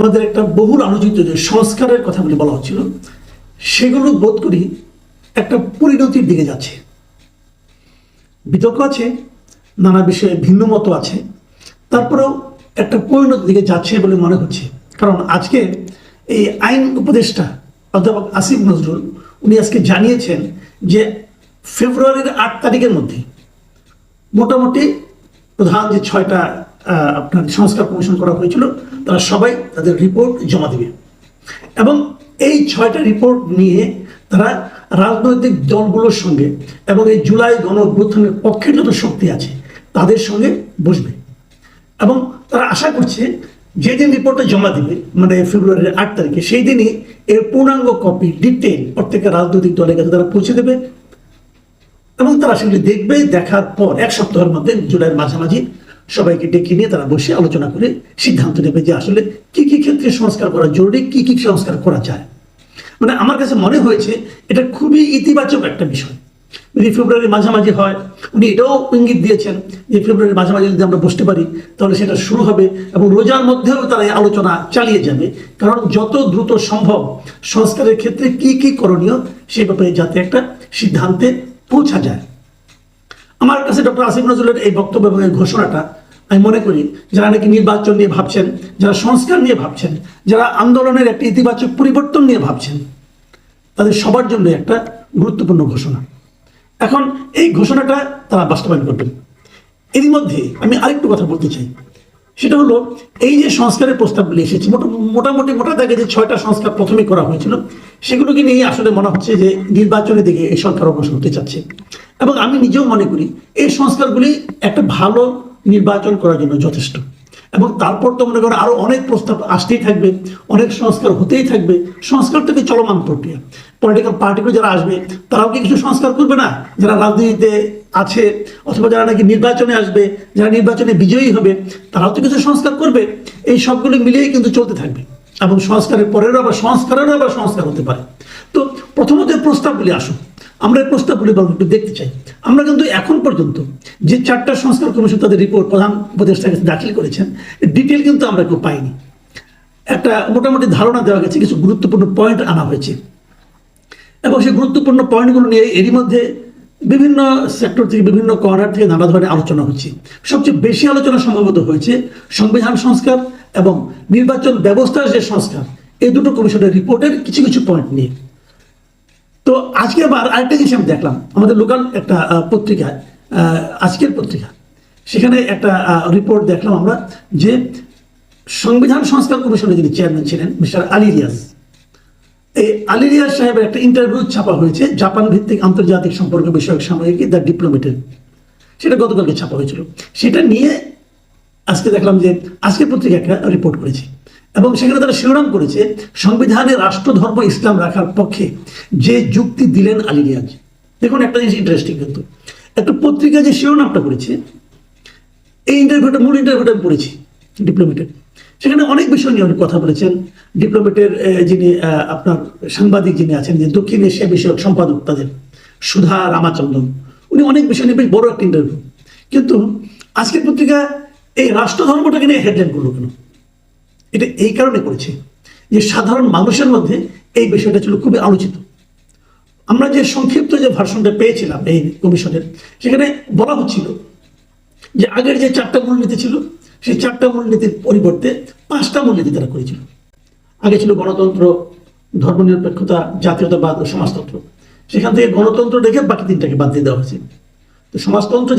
আমাদের একটা বহুল আলোচিত যে সংস্কারের কথাগুলি বলা হচ্ছিল, সেগুলো বোধ করি একটা পরিণতির দিকে যাচ্ছে। বিতর্ক আছে, নানা বিষয়ে ভিন্ন মত আছে, তারপরেও একটা পরিণতির দিকে যাচ্ছে বলে মনে হচ্ছে। কারণ আজকে এই আইন উপদেষ্টা অধ্যাপক আসিফ নজরুল উনি আজকে জানিয়েছেন যে ফেব্রুয়ারির 8 তারিখের মধ্যে মোটামুটি প্রধান যে 6টা আপনার সংস্কার কমিশন করা হয়েছিল তারা সবাই তাদের রিপোর্ট জমা দেবে এবং এই 6টা রিপোর্ট নিয়ে তারা রাজনৈতিক দলগুলোর সঙ্গে এবং এই জুলাই গণ অভ্যুত্থানের পক্ষের যত শক্তি আছে তাদের সঙ্গে বসবে এবং তারা আশা করছে যেদিন রিপোর্টটা জমা দিবে মানে ফেব্রুয়ারির 8 তারিখে, সেই দিনই এর পূর্ণাঙ্গ কপি ডিটেইল প্রত্যেকটা রাজনৈতিক দলের কাছে তারা পৌঁছে দেবে এবং তারা সেগুলি দেখবে। দেখার পর 1 সপ্তাহের মধ্যে জুলাইয়ের মাঝামাঝি সবাইকে ডেকে নিয়ে তারা বসে আলোচনা করে সিদ্ধান্ত নেবে যে আসলে কি কি ক্ষেত্রে সংস্কার করা জরুরি, কি কি সংস্কার করা যায়। মানে আমার কাছে মনে হয়েছে এটা খুবই ইতিবাচক একটা বিষয়। যদি ফেব্রুয়ারির মাঝামাঝি হয়, উনি এটাও ইঙ্গিত দিয়েছেন যে ফেব্রুয়ারির মাঝামাঝি যদি আমরা বসতে পারি তাহলে সেটা শুরু হবে এবং রোজার মধ্যেও তারা এই আলোচনা চালিয়ে যাবে। কারণ যত দ্রুত সম্ভব সংস্কারের ক্ষেত্রে কি কি করণীয় সেই ব্যাপারে যাতে একটা সিদ্ধান্তে পৌঁছা যায়। আমার কাছে ডক্টর আসিফ নজরুলের এই বক্তব্য এবং এই ঘোষণাটা আমি মনে করি যারা নাকি নির্বাচন নিয়ে ভাবছেন, যারা সংস্কার নিয়ে ভাবছেন, যারা আন্দোলনের একটা ইতিবাচক পরিবর্তন নিয়ে ভাবছেন, তাদের সবার জন্য একটা গুরুত্বপূর্ণ ঘোষণা। এখন এই ঘোষণাটা তারা বাস্তবায়ন করবেন। এরই মধ্যে আমি আরেকটু কথা বলতে চাই, সেটা হলো এই যে সংস্কারের প্রস্তাবগুলি এসেছে মোটামুটি মোটা দাগে যে 6টা সংস্কার প্রথমে করা হয়েছিল সেগুলোকে নিয়ে আসলে মনে হচ্ছে যে নির্বাচনের দিকে এই সরকার অগ্রসর হতে চাচ্ছে এবং আমি নিজেও মনে করি এই সংস্কারগুলি একটা ভালো নির্বাচন করার জন্য যথেষ্ট। এবং তারপর তো মনে করেন আরো অনেক প্রস্তাব আসতেই থাকবে, অনেক সংস্কার হতেই থাকবে। সংস্কার থেকে চলমান প্রক্রিয়া। পলিটিক্যাল পার্টিগুলো যারা আসবে তারাও কি কিছু সংস্কার করবে না? যারা রাজনীতিতে আছে অথবা যারা নাকি নির্বাচনে আসবে, যারা নির্বাচনে বিজয়ী হবে তারাও তো কিছু সংস্কার করবে। এই সবগুলো মিলিয়েই কিন্তু চলতে থাকবে এবং সংস্কারের পরেরও আবার সংস্কার হতে পারে। তো প্রথমত প্রস্তাবগুলি আসুক, আমরা এই প্রস্তাবগুলি একটু দেখতে চাই। আমরা কিন্তু এখন পর্যন্ত যে 4টা সংস্কার কমিশন তাদের রিপোর্ট প্রধান উপদেষ্টার কাছে দাখিল করেছেন ডিটেল কিন্তু আমরা কেউ পাইনি। একটা মোটামুটি ধারণা দেওয়া গেছে, কিছু গুরুত্বপূর্ণ পয়েন্ট আনা হয়েছে এবং সেই গুরুত্বপূর্ণ পয়েন্টগুলো নিয়ে এরই মধ্যে বিভিন্ন সেক্টর থেকে বিভিন্ন কর্নার থেকে নানা ধরনের আলোচনা হচ্ছে। সবচেয়ে বেশি আলোচনা সম্ভবত হয়েছে সংবিধান সংস্কার এবং নির্বাচন ব্যবস্থার যে সংস্কার, এই দুটো কমিশনের রিপোর্টের কিছু কিছু পয়েন্ট নিয়ে। তো আজকে আবার আরেকটা জিনিস আমি দেখলাম আমাদের লোকাল একটা পত্রিকায়, আজকের পত্রিকা, সেখানে একটা রিপোর্ট দেখলাম আমরা যে সংবিধান সংস্কার কমিশনের যিনি চেয়ারম্যান ছিলেন মিস্টার আলী রিয়াজ, এই আলী রিয়াজ সাহেবের একটা ইন্টারভিউ ছাপা হয়েছে জাপান ভিত্তিক আন্তর্জাতিক সম্পর্ক বিষয়ক সাময়িকী দ্য ডিপ্লোমেটের। সেটা গতকালকে ছাপা হয়েছিল। সেটা নিয়ে আজকে দেখলাম যে আজকের পত্রিকা একটা রিপোর্ট করেছে এবং সেখানে তারা শিরোনাম করেছে সংবিধানে রাষ্ট্রধর্ম ইসলাম রাখার পক্ষে যে যুক্তি দিলেন আলী রিয়াজ। দেখুন একটা জিনিস ইন্টারেস্টিং, কিন্তু একটা পত্রিকা যে শিরোনামটা করেছে, এই ইন্টারভিউটা মূল ইন্টারভিউটা আমি পড়েছি ডিপ্লোমেটের। সেখানে অনেক বিষয় নিয়ে অনেক কথা বলেছেন। ডিপ্লোমেটের যিনি আপনার সাংবাদিক যিনি আছেন, যে দক্ষিণ এশিয়া বিষয়ক সম্পাদক তাদের সুধা রামাচন্দ্রন, উনি অনেক বিষয় নিয়ে বেশ বড় একটা ইন্টারভিউ। কিন্তু আজকের পত্রিকা এই রাষ্ট্রধর্মটাকে নিয়ে হেডলাইন করলো কেন? এটা এই কারণে করেছে যে সাধারণ মানুষের মধ্যে এই বিষয়টা ছিল খুবই আলোচিত। আমরা যে সংক্ষিপ্ত যে ভার্সনটা পেয়েছিলাম এই কমিশনের, সেখানে বলা হচ্ছিল যে আগের যে 4টা মূলনীতি ছিল সেই 4টা মূলনীতির পরিবর্তে 5টা মূলনীতি তারা করেছিল। আগে ছিল গণতন্ত্র, ধর্মনিরপেক্ষতা, জাতীয়তাবাদ ও সমাজতন্ত্র। সেখান থেকে গণতন্ত্র রেখে বাকি 3টাকে বাদ দিয়ে দেওয়া হয়েছে। তো সমাজতন্ত্র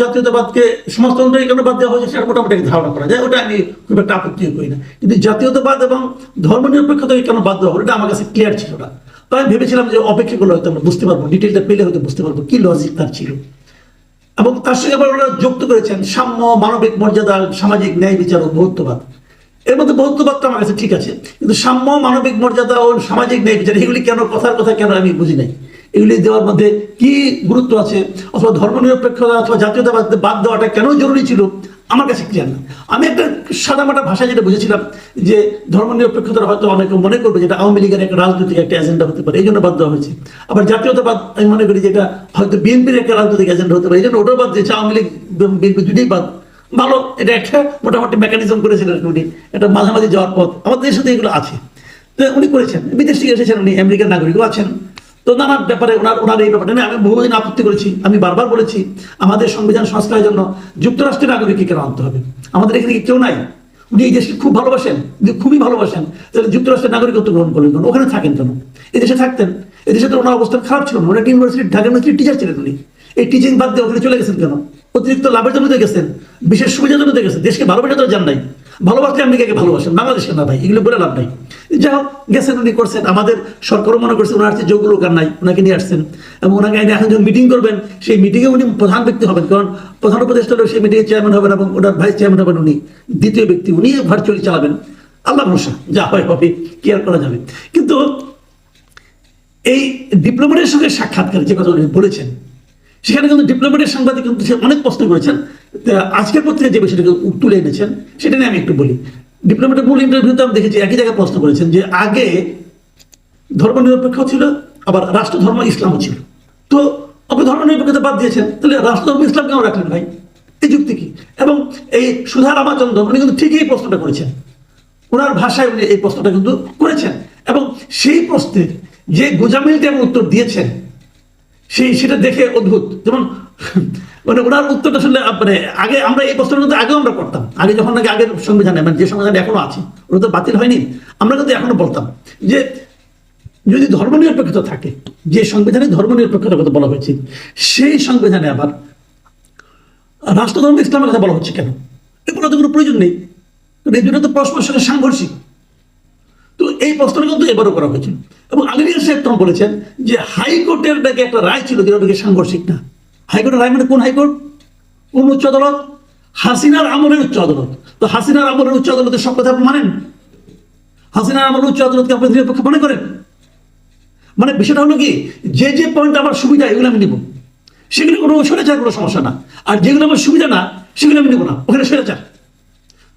সমাজতন্ত্রের কেন বাদ দেওয়া হয়েছে সেটা মোটামুটি ধারণা করা যায়, ওটা আমি খুব একটা আপত্তি করি না। কিন্তু জাতীয়তাবাদ এবং ধর্মনিরপেক্ষতাকে কেন বাদ দেওয়া হলো এটা আমার কাছে ক্লিয়ার ছিল না। তো আমি ভেবেছিলাম যে অপেক্ষাগুলো হয়তো আমরা বুঝতে পারবো, ডিটেলটা পেলে হয়তো বুঝতে পারবো কি লজিক তার ছিল। এবং তার সঙ্গে আবার ওরা যুক্ত করেছেন সাম্য, মানবিক মর্যাদা, সামাজিক ন্যায় বিচার ও বহুত্ববাদ। এর মধ্যে বহুত্ববাদটা আমার কাছে ঠিক আছে, কিন্তু সাম্য, মানবিক মর্যাদা ও সামাজিক ন্যায় বিচার এগুলি কেন কথার কথা কেন আমি বুঝি নাই। এগুলি দেওয়ার মধ্যে কি গুরুত্ব আছে, অথবা ধর্মনিরপেক্ষতা অথবা জাতীয়তাবাদ বাদ দেওয়াটা কেন জরুরি ছিল আমার কাছে ক্লিয়ার না। আমি একটা সাদামাটা ভাষায় যেটা বুঝেছিলাম যে ধর্মনিরপেক্ষতার হয়তো অনেকে মনে করবে যেটা আওয়ামী লীগের একটা রাজনৈতিক একটা এজেন্ডা হতে পারে, এই জন্য বাদ দেওয়া হয়েছে। আবার জাতীয়তাবাদ আমি মনে করি যেটা হয়তো বিএনপির একটা রাজনৈতিক এজেন্ডা হতে পারে, এই জন্য ওটাও বাদ দিয়েছে। আওয়ামী লীগ বিএনপি দুটোই বাদ ভালো, এটা একটা মোটামুটি মেকানিজম করেছিলেন উনি, এটা মাঝামাঝি যাওয়ার পথ আমাদের দেশের সাথে এগুলো আছে। তো উনি করেছেন, বিদেশ থেকে এসেছেন, উনি আমেরিকার নাগরিকও আছেন। তো নানা ব্যাপারে ওনার এই ব্যাপারটা নিয়ে আমি বহুদিন আপত্তি করেছি। আমি বারবার বলেছি আমাদের সংবিধান সংস্কারের জন্য যুক্তরাষ্ট্রের নাগরিককে কেন আনতে হবে, আমাদের এখানে কি কেউ নাই? উনি এই দেশকে খুব ভালোবাসেন, খুবই ভালোবাসেন, তাহলে যুক্তরাষ্ট্রের নাগরিকত্ব গ্রহণ করলেন কেন? ওখানে থাকেন কেন? এই দেশে থাকতেন, এই দেশে তো ওনার অবস্থান খারাপ ছিল না, ওনার ইউনিভার্সিটি, ঢাকা ইউনিভার্সিটির টিচার ছিলেন উনি। এই টিচিং বাদ দিয়ে ওখানে চলে গেছেন কেন? অতিরিক্ত লাভের জন্য গেছেন, বিশেষ সুবিধার জন্য গেছেন, দেশকে ভালোবাসা তো যান নাই। ভালোবাসলে আমেরিকাকে ভালোবাসেন, বাংলাদেশকে না ভাই, এগুলো বলে লাভ নাই। যাই হোক, গেছেন উনি, করছেন। আমাদের সরকারও মনে করছে ওনার যে যোগ্য লোক আর নাই, ওনাকে নিয়ে আসছেন এবং ওনাকে এখন যখন মিটিং করবেন সেই মিটিংয়ে উনি প্রধান ব্যক্তি হবেন, কারণ প্রধান উপদেষ্টা হলেও সেই মিটিংয়ে চেয়ারম্যান হবেন এবং ওনার ভাইস চেয়ারম্যান হবেন উনি, দ্বিতীয় ব্যক্তি, উনি ভার্চুয়ালি চালাবেন। আল্লাহ ভরসা, যা হয় হবে, কি আর করা যাবে। কিন্তু এই ডিপ্লোমেটের সঙ্গে সাক্ষাৎকার যে কথা উনি বলেছেন, সেখানে কিন্তু ডিপ্লোমেটের সাংবাদিক কিন্তু অনেক প্রশ্ন করেছেন। আজকের পত্রিকা যে বিষয়টাকে তুলে এনেছেন সেটা নিয়ে আমি একটু বলি। ডিপ্লোমেটের মূল ইন্টারভিউতে আমি দেখেছি একই জায়গায় প্রশ্ন করেছেন যে আগে ধর্মনিরপেক্ষ ছিল, আবার রাষ্ট্র ধর্ম ইসলামও ছিল। তো আপনি ধর্মনিরপেক্ষতা বাদ দিয়েছেন, তাহলে রাষ্ট্র ধর্ম ইসলাম কেন রাখলেন ভাই? এই যুক্তি কি? এবং এই সুধা রামাচন্দ্রন উনি কিন্তু ঠিকই এই প্রশ্নটা করেছেন, ওনার ভাষায় উনি এই প্রশ্নটা কিন্তু করেছেন এবং সেই প্রশ্নের যে গোজামিলটি এবং উত্তর দিয়েছেন সেটা দেখে অদ্ভুত। যেমন মানে ওনার উত্তরটা শুনলে মানে আগে আমরা এই প্রশ্নটা কিন্তু আগেও আমরা করতাম, আগে যখন নাকি আগের সংবিধানে, মানে যে সংবিধান এখনো আছে ওটা তো বাতিল হয়নি, আমরা কিন্তু এখনো বলতাম যে যদি ধর্মনিরপেক্ষতা থাকে, যে সংবিধানে ধর্মনিরপেক্ষতার কথা বলা হয়েছে, সেই সংবিধানে আবার রাষ্ট্রধর্ম ইসলামের কথা বলা হচ্ছে কেন? এগুলো তো কোনো প্রয়োজন নেই, এই দুটো তো পরস্পরের সঙ্গে সাংঘর্ষিক। তো এই প্রশ্নটা কিন্তু এবারও করা হয়েছিল এবং আলিরিয়া সাহেব তখন বলেছেন যে হাইকোর্টের নাকি একটা রায় ছিল যেটা নাকি সাংঘর্ষিক না। হাইকোর্টের রায় মানে কোন হাইকোর্ট? কোন উচ্চ আদালত? হাসিনার আমলের উচ্চ আদালত। তো হাসিনার আমলের উচ্চ আদালতের সব কথা আপনি মানেন? হাসিনার আমলের উচ্চ আদালতকে আপনি নিরপেক্ষ মনে করেন? মানে বিষয়টা হলো কি, যে যে পয়েন্ট আমার সুবিধা এগুলো আমি নিব, সেগুলো কোনো স্বৈরাচার কোনো সমস্যা না, আর যেগুলো আমার সুবিধা না সেগুলো আমি নিব না, ওখানে স্বৈরাচার।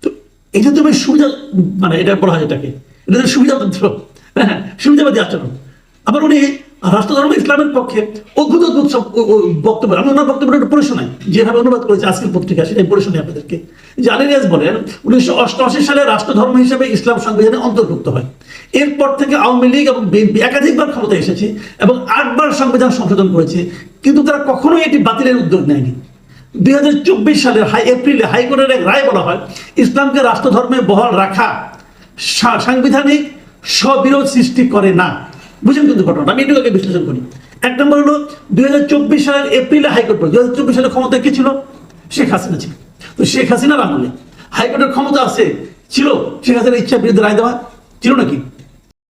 তো এটা তো আমি সুবিধা, মানে এটা বলা হয় এটাকে, এটা সুবিধাতন্ত্র, হ্যাঁ, সুবিধাবাদী আচরণ। আবার উনি রাষ্ট্রধর্ম ইসলামের পক্ষে অদ্ভুত অদ্ভুত সব বক্তব্য, আমি ওনার বক্তব্যটা একটু পড়ে শোনাই, যেভাবে অনুবাদ করেছে আজকের পত্রিকা সেটাই পড়ে শোনাই আপনাদেরকে। যে আলিরিয়াজ বলেন 1988 সালে রাষ্ট্রধর্ম হিসেবে ইসলাম সংবিধানে অন্তর্ভুক্ত হয়। এরপর থেকে আওয়ামী লীগ এবং বিএনপি একাধিকবার ক্ষমতায় এসেছে এবং 8 বার সংবিধান সংশোধন করেছে, কিন্তু তারা কখনোই এটি বাতিলের উদ্যোগ নেয়নি। 2024 সালের এপ্রিলে হাইকোর্টের এক রায় বলা হয় ইসলামকে রাষ্ট্রধর্মে বহাল রাখা সাংবিধানিক স্ববিরোধ সৃষ্টি করে না। বুঝেন কিন্তু ঘটনা, আমি এটুকুকে বিশ্লেষণ করি। এক নম্বর হলো 2024 সালের এপ্রিলে হাইকোর্ট, 2024 সালে ক্ষমতায় কে ছিল? শেখ হাসিনা ছিল। তো শেখ হাসিনার আমলে হাইকোর্টের ক্ষমতা আছে ছিল শেখ হাসিনার ইচ্ছার বিরুদ্ধে রায় দেওয়া ছিল নাকি?